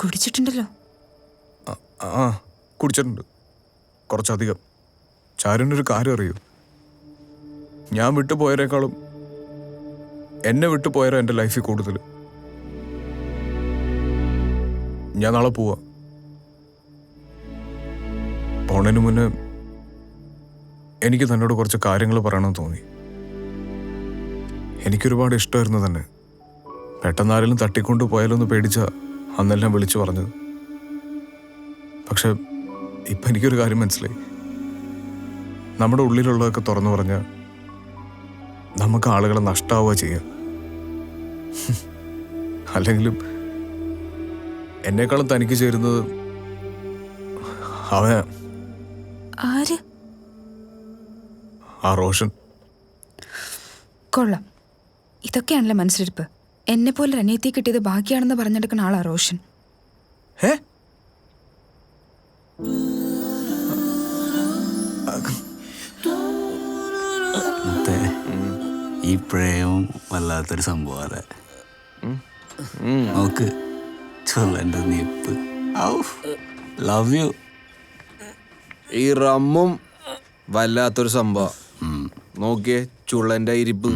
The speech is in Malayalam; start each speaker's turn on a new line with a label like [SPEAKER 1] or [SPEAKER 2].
[SPEAKER 1] കുടിച്ചിട്ടുണ്ടല്ലോ.
[SPEAKER 2] ആ കുടിച്ചിട്ടുണ്ട്, കുറച്ചധികം. ചാരുവിനൊരു കാര്യം അറിയൂ, ഞാൻ വിട്ടുപോയതിനേക്കാളും എന്നെ വിട്ടുപോയാലോ എൻ്റെ ലൈഫിൽ കൂടുതൽ. ഞാൻ നാളെ പോവാ. പോണതിന് മുന്നേ എനിക്ക് തന്നോട് കുറച്ച് കാര്യങ്ങൾ പറയണമെന്ന് തോന്നി. എനിക്കൊരുപാട് ഇഷ്ടമായിരുന്നു തന്നെ. പെട്ടെന്ന് ആരെങ്കിലും തട്ടിക്കൊണ്ടു പോയാലോ എന്ന് പേടിച്ച അന്നെല്ലാം വിളിച്ചു പറഞ്ഞത്. പക്ഷെ ഇപ്പം എനിക്കൊരു കാര്യം മനസ്സിലായി. നമ്മുടെ ഉള്ളിലുള്ളതൊക്കെ തുറന്നു പറഞ്ഞാൽ നമുക്ക് ആളുകളെ നഷ്ടാവുക ചെയ്യുക. അല്ലെങ്കിലും എന്നെക്കാളും തനിക്ക് ചേരുന്നത് അവനാ.
[SPEAKER 1] ആര്?
[SPEAKER 2] ആ റോഷൻ.
[SPEAKER 1] കൊള്ളാം, ഇതൊക്കെയാണല്ലോ മനസ്സിലിരിപ്പ്. എന്നെ പോലെ അനിയത്തി കിട്ടിയത് ഭാഗ്യാണെന്ന് പറഞ്ഞെടുക്കുന്ന ആളാ റോഷൻ.
[SPEAKER 3] ഈ പ്രേമം വല്ലാത്തൊരു സംഭവം. നോക്ക് ചൊല്ലൻ്റെ നിപ്പ്. Love you.
[SPEAKER 4] ഈ റമ്മും വല്ലാത്തൊരു സംഭവം. നോക്കിയേ ചുള്ളന്റെ ഇരിപ്പ്.